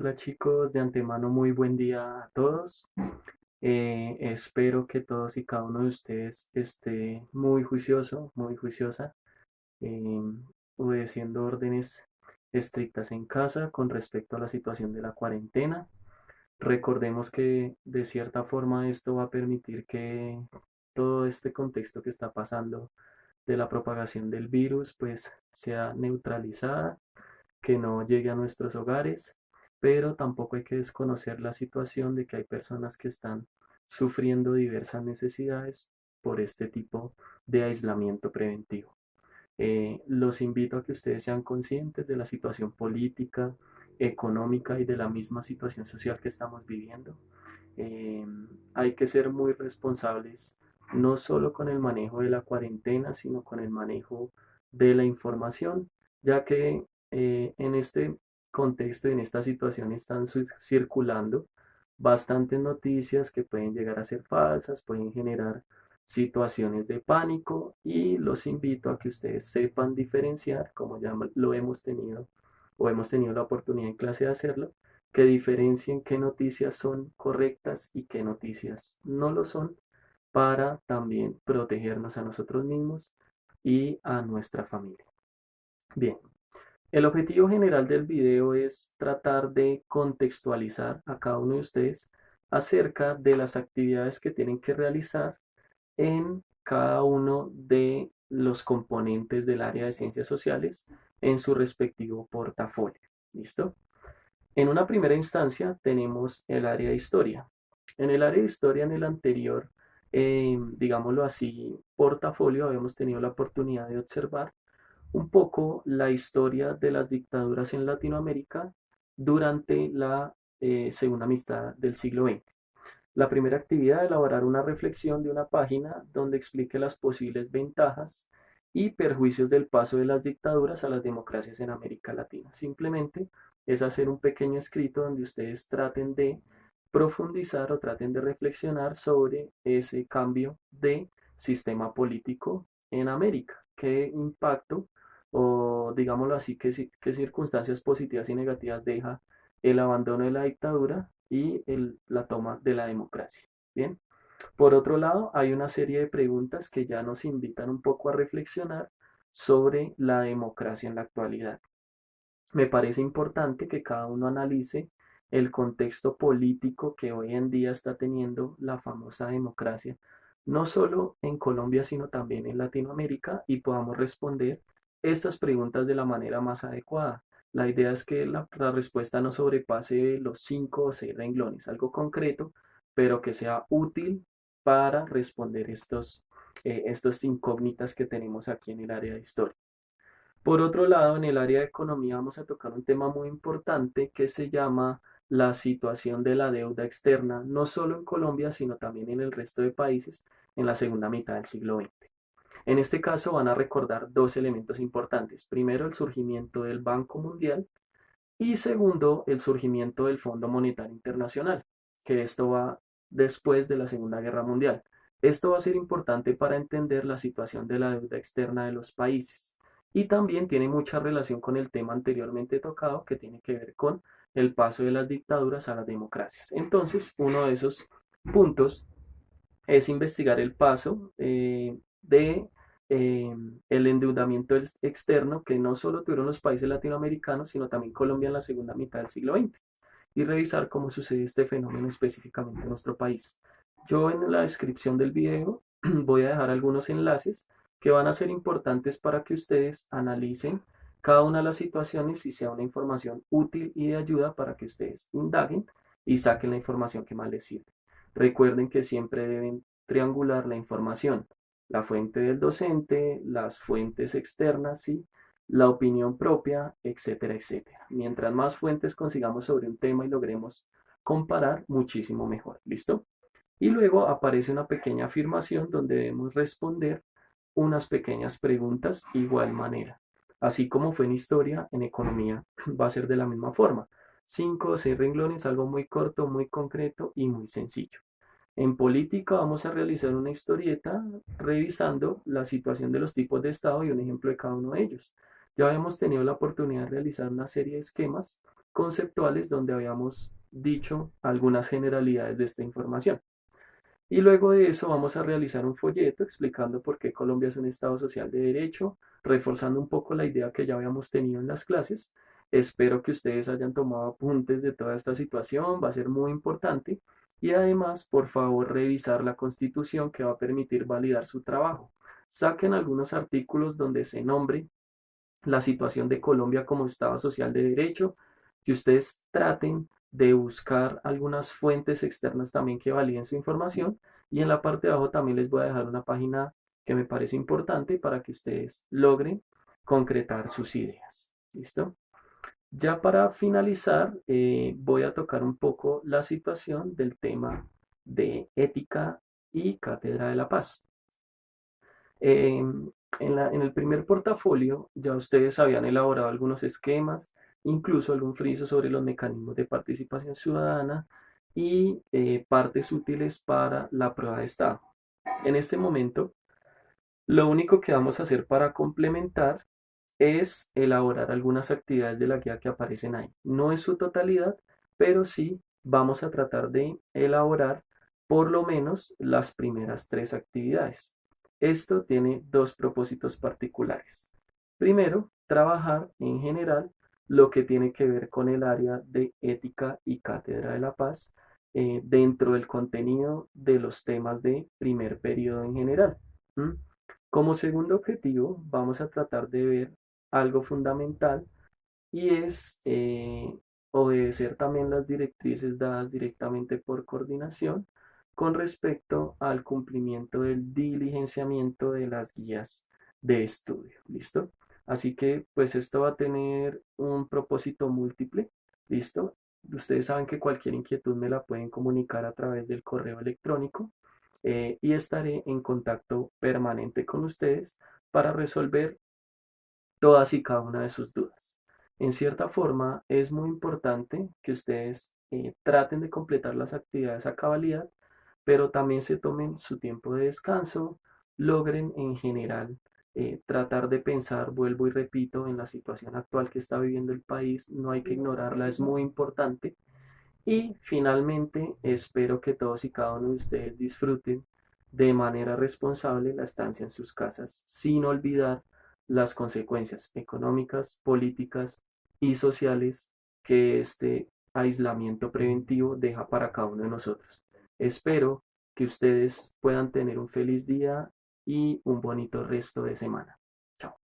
Hola chicos, de antemano muy buen día a todos. Espero que todos y cada uno de ustedes esté muy juicioso, muy juiciosa, eh, obedeciendo órdenes estrictas en casa con respecto a la situación de la cuarentena. Recordemos que de cierta forma esto va a permitir que todo este contexto que está pasando de la propagación del virus pues sea neutralizada, que no llegue a nuestros hogares, pero tampoco hay que desconocer la situación de que hay personas que están sufriendo diversas necesidades por este tipo de aislamiento preventivo. Los invito a que ustedes sean conscientes de la situación política, económica y de la misma situación social que estamos viviendo. Eh, Hay que ser muy responsables, no solo con el manejo de la cuarentena, sino con el manejo de la información, ya que en este contexto, en esta situación, están circulando bastantes noticias que pueden llegar a ser falsas, pueden generar situaciones de pánico y los invito a que ustedes sepan diferenciar, como ya lo hemos tenido o hemos tenido la oportunidad en clase de hacerlo, que diferencien qué noticias son correctas y qué noticias no lo son para también protegernos a nosotros mismos y a nuestra familia. Bien, el objetivo general del video es tratar de contextualizar a cada uno de ustedes acerca de las actividades que tienen que realizar en cada uno de los componentes del área de ciencias sociales en su respectivo portafolio. ¿Listo? En una primera instancia tenemos el área de historia. En el área de historia, en el anterior, digámoslo así, portafolio, habíamos tenido la oportunidad de observar un poco la historia de las dictaduras en Latinoamérica durante la segunda mitad del siglo XX. La primera actividad, elaborar una reflexión de una página donde explique las posibles ventajas y perjuicios del paso de las dictaduras a las democracias en América Latina. Simplemente es hacer un pequeño escrito donde ustedes traten de profundizar o traten de reflexionar sobre ese cambio de sistema político en América. ¿Qué impacto o digámoslo así, qué circunstancias positivas y negativas deja el abandono de la dictadura y la toma de la democracia? Bien, por otro lado, hay una serie de preguntas que ya nos invitan un poco a reflexionar sobre la democracia en la actualidad. Me parece importante que cada uno analice el contexto político que hoy en día está teniendo la famosa democracia, no solo en Colombia, sino también en Latinoamérica, y podamos responder estas preguntas de la manera más adecuada. La idea es que la respuesta no sobrepase los 5 o 6 renglones, algo concreto, pero que sea útil para responder estos incógnitas que tenemos aquí en el área de historia. Por otro lado, en el área de economía vamos a tocar un tema muy importante que se llama la situación de la deuda externa, no solo en Colombia, sino también en el resto de países en la segunda mitad del siglo XX. En este caso van a recordar dos elementos importantes. Primero, el surgimiento del Banco Mundial y segundo, el surgimiento del Fondo Monetario Internacional, que esto va después de la Segunda Guerra Mundial. Esto va a ser importante para entender la situación de la deuda externa de los países y también tiene mucha relación con el tema anteriormente tocado que tiene que ver con el paso de las dictaduras a las democracias. Entonces, uno de esos puntos es investigar el paso de el endeudamiento externo que no solo tuvieron los países latinoamericanos, sino también Colombia en la segunda mitad del siglo XX y revisar cómo sucede este fenómeno específicamente en nuestro país. Yo en la descripción del video voy a dejar algunos enlaces que van a ser importantes para que ustedes analicen cada una de las situaciones y sea una información útil y de ayuda para que ustedes indaguen y saquen la información que más les sirve. Recuerden que siempre deben triangular la información, la fuente del docente, las fuentes externas, ¿sí? La opinión propia, etcétera, etcétera. Mientras más fuentes consigamos sobre un tema y logremos comparar, muchísimo mejor. ¿Listo? Y luego aparece una pequeña afirmación donde debemos responder unas pequeñas preguntas igual manera. Así como fue en historia, en economía va a ser de la misma forma. 5 o 6 renglones, algo muy corto, muy concreto y muy sencillo. En política vamos a realizar una historieta revisando la situación de los tipos de Estado y un ejemplo de cada uno de ellos. Ya hemos tenido la oportunidad de realizar una serie de esquemas conceptuales donde habíamos dicho algunas generalidades de esta información. Y luego de eso vamos a realizar un folleto explicando por qué Colombia es un Estado social de derecho, reforzando un poco la idea que ya habíamos tenido en las clases. Espero que ustedes hayan tomado apuntes de toda esta situación, va a ser muy importante. Y además, por favor, revisar la Constitución que va a permitir validar su trabajo. Saquen algunos artículos donde se nombre la situación de Colombia como Estado social de derecho, que ustedes traten de buscar algunas fuentes externas también que validen su información. Y en la parte de abajo también les voy a dejar una página que me parece importante para que ustedes logren concretar sus ideas. ¿Listo? Ya para finalizar, voy a tocar un poco la situación del tema de ética y cátedra de la paz. En el primer portafolio ya ustedes habían elaborado algunos esquemas, incluso algún friso sobre los mecanismos de participación ciudadana y partes útiles para la prueba de estado. En este momento, lo único que vamos a hacer para complementar es elaborar algunas actividades de la guía que aparecen ahí. No en su totalidad, pero sí vamos a tratar de elaborar por lo menos las primeras tres actividades. Esto tiene dos propósitos particulares. Primero, trabajar en general lo que tiene que ver con el área de ética y cátedra de la paz dentro del contenido de los temas de primer periodo en general. ¿Mm? Como segundo objetivo, vamos a tratar de ver algo fundamental y es obedecer también las directrices dadas directamente por coordinación con respecto al cumplimiento del diligenciamiento de las guías de estudio. ¿Listo? Así que pues esto va a tener un propósito múltiple. ¿Listo? Ustedes saben que cualquier inquietud me la pueden comunicar a través del correo electrónico y estaré en contacto permanente con ustedes para resolver todas y cada una de sus dudas. En cierta forma, es muy importante que ustedes traten de completar las actividades a cabalidad, pero también se tomen su tiempo de descanso, logren en general tratar de pensar, vuelvo y repito, en la situación actual que está viviendo el país, no hay que ignorarla, es muy importante. Y finalmente, espero que todos y cada uno de ustedes disfruten de manera responsable la estancia en sus casas, sin olvidar las consecuencias económicas, políticas y sociales que este aislamiento preventivo deja para cada uno de nosotros. Espero que ustedes puedan tener un feliz día y un bonito resto de semana.